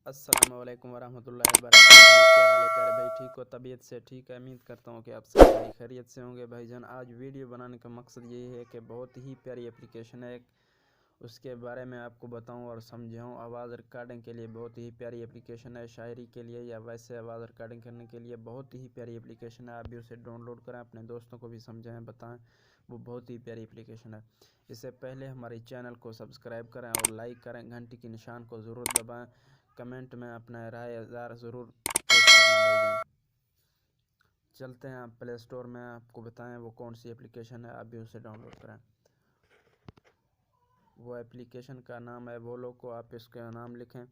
अस्सलामुअलैकुम वरहमतुल्लाहि वबरकातुहू। क्या हाल है प्यारे भाई, ठीक हो? तबीयत से ठीक है? उम्मीद करता हूँ कि आप सब बड़ी खैरियत से होंगे भाईजान। आज वीडियो बनाने का मकसद यही है कि बहुत ही प्यारी एप्लीकेशन है, उसके बारे में आपको बताऊं और समझाऊं। आवाज़ रिकॉर्डिंग के लिए बहुत ही प्यारी एप्लीकेशन है, शायरी के लिए या वैसे आवाज़ रिकॉर्डिंग करने के लिए बहुत ही प्यारी एप्लीकेशन है। आप भी उसे डाउनलोड करें, अपने दोस्तों को भी समझाएं, बताएं, वो बहुत ही प्यारी एप्लीकेशन है। इससे पहले हमारे चैनल को सब्सक्राइब करें और लाइक करें, घंटी के निशान को ज़रूर दबाएं, कमेंट में अपना राय इज़हार ज़रूर पोस्ट करना भाईजान। चलते हैं प्ले स्टोर में, आपको बताएं वो कौन सी एप्लीकेशन है, आप भी उसे डाउनलोड करें। वो एप्लीकेशन का नाम है वोलो को, आप इसका नाम लिखें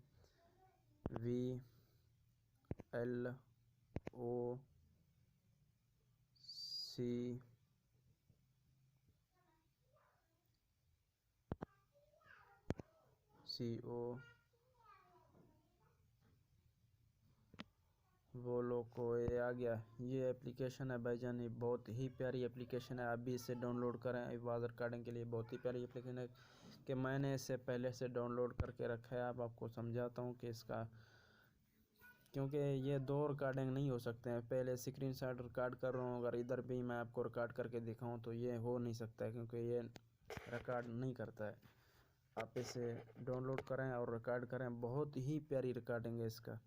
VLOCO वो लोग को। ये आ गया, ये एप्लीकेशन है भाईजान, ये बहुत ही प्यारी एप्लीकेशन है। आप भी इसे डाउनलोड करें। आवाज़ रिकॉर्डिंग के लिए बहुत ही प्यारी एप्लीकेशन है कि मैंने इसे पहले से डाउनलोड करके रखा है। अब आपको समझाता हूँ कि इसका, क्योंकि ये दो रिकॉर्डिंग नहीं हो सकते हैं। पहले स्क्रीन शॉट रिकॉर्ड कर रहा हूँ, अगर इधर भी मैं आपको रिकॉर्ड करके दिखाऊँ तो ये हो नहीं सकता है, क्योंकि ये रिकॉर्ड नहीं करता है। आप इसे डाउनलोड करें और रिकॉर्ड करें, बहुत ही प्यारी रिकॉर्डिंग है इसका।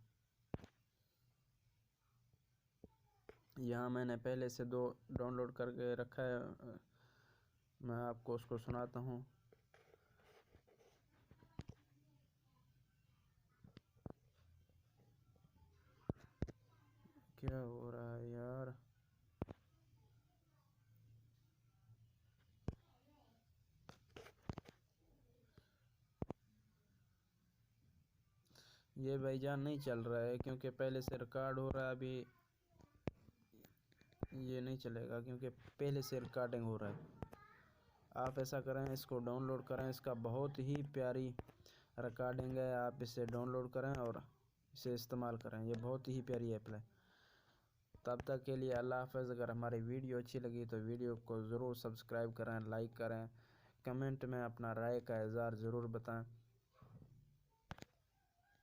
यहाँ मैंने पहले से दो डाउनलोड करके रखा है, मैं आपको उसको सुनाता हूँ। क्या हो रहा है यार? ये भाईजान नहीं चल रहा है, क्योंकि पहले से रिकॉर्ड हो रहा है। अभी ये नहीं चलेगा क्योंकि पहले से रिकॉर्डिंग हो रहा है। आप ऐसा करें, इसको डाउनलोड करें, इसका बहुत ही प्यारी रिकॉर्डिंग है। आप इसे डाउनलोड करें और इसे इस्तेमाल करें, ये बहुत ही प्यारी ऐप है। तब तक के लिए अल्लाह हाफ़िज़। अगर हमारी वीडियो अच्छी लगी तो वीडियो को ज़रूर सब्सक्राइब करें, लाइक करें, कमेंट में अपना राय का इज़हार ज़रूर बताएं।